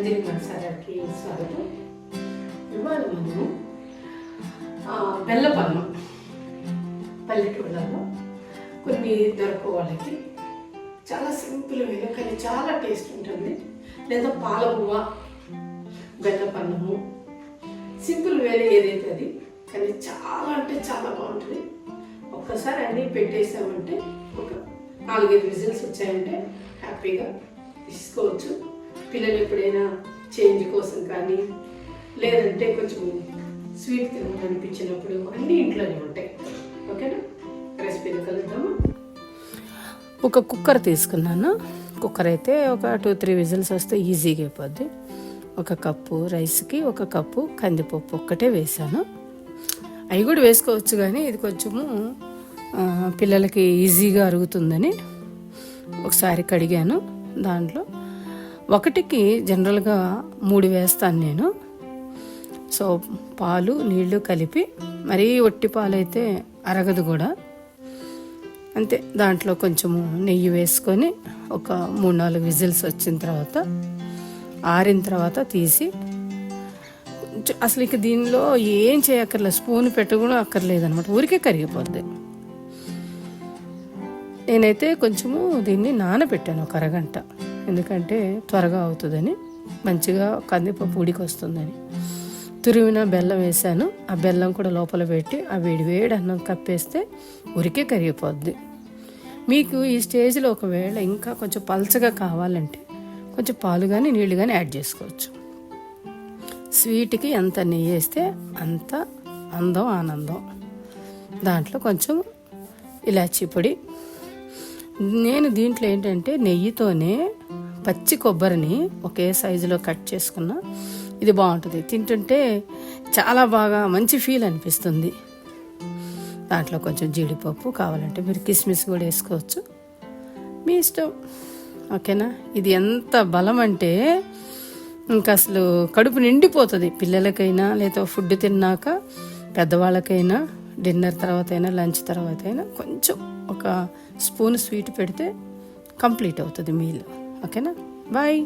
నందిని మసాలాకి స్వాగతం. ఇవాళ మనము బెల్లపన్నం పల్లెటూళ్ళలో కొన్ని దొరకవు వాళ్ళకి చాలా సింపుల్ వేలో కానీ చాలా టేస్ట్ ఉంటుంది. లేదా పాలబువ్వ బెల్లపన్నము సింపుల్ వేలో ఏదైతే అది కానీ చాలా అంటే చాలా బాగుంటుంది. ఒక్కసారి అన్నీ పెట్టేసామంటే ఒక 4-5 విజిల్స్ వచ్చాయంటే హ్యాపీగా తీసుకోవచ్చు. పిల్లలు ఎప్పుడైనా చేంజ్ కోసం కానీ లేదంటే కొంచెం స్వీట్ తినాలనిపించినప్పుడు అన్నీ ఇంట్లోనే ఉంటాయి. ఓకేనా, రెసిపీని కలుద్దాము. ఒక కుక్కర్ తీసుకున్నాను. కుక్కర్ అయితే ఒక 2-3 విజిల్స్ వస్తే ఈజీగా అయిపోద్ది. 1 కప్పు రైస్కి 1 కప్పు కందిపప్పు ఒక్కటే వేసాను. అవి కూడా వేసుకోవచ్చు కానీ ఇది కొంచెము పిల్లలకి ఈజీగా అరుగుతుందని ఒకసారి కడిగాను. దాంట్లో 1కి జనరల్గా 3 వేస్తాను నేను. సో పాలు నీళ్లు కలిపి, మరీ ఒట్టి పాలు అయితే అరగదు కూడా, అంతే. దాంట్లో కొంచెము నెయ్యి వేసుకొని ఒక 3-4 విజిల్స్ వచ్చిన తర్వాత ఆరిన తర్వాత తీసి, అసలు ఇక దీనిలో ఏం చేయక్కర్లేదు, స్పూన్ పెట్టకుండా అక్కర్లేదు అనమాట, ఊరికే కరిగిపోద్ది. నేనైతే కొంచెము దీన్ని నానబెట్టాను 1 అరగంట, ఎందుకంటే త్వరగా అవుతుందని, మంచిగా కందిపప్పు ఉడికి వస్తుందని. తురిమిన బెల్లం వేసాను. ఆ బెల్లం కూడా లోపల పెట్టి ఆ వేడి అన్నం కప్పేస్తే ఉరికే కరిగిపోద్ది. మీకు ఈ స్టేజ్లో ఒకవేళ ఇంకా కొంచెం పల్చగా కావాలంటే కొంచెం పాలు కానీ నీళ్లు కానీ యాడ్ చేసుకోవచ్చు. స్వీట్కి ఎంత నెయ్యి వేస్తే అంత అందం ఆనందం. దాంట్లో కొంచెం ఇలాచీ పొడి. నేను దీంట్లో ఏంటంటే నెయ్యితోనే పచ్చి కొబ్బరిని ఒకే సైజులో కట్ చేసుకున్నా. ఇది బాగుంటుంది, తింటుంటే చాలా బాగా మంచి ఫీల్ అనిపిస్తుంది. దాంట్లో కొంచెం జీడిపప్పు కావాలంటే మీరు కిస్మిస్ కూడా వేసుకోవచ్చు, మీ ఇష్టం. ఓకేనా, ఇది ఎంత బలం అంటే ఇంకా అసలు కడుపు నిండిపోతుంది. పిల్లలకైనా లేదా ఫుడ్ తిన్నాక, పెద్దవాళ్ళకైనా, డిన్నర్ తర్వాత అయినా లంచ్ తర్వాత అయినా కొంచెం 1 స్పూన్ స్వీట్ పెడితే కంప్లీట్ అవుతుంది మీల్. ఓకేనా, బాయ్.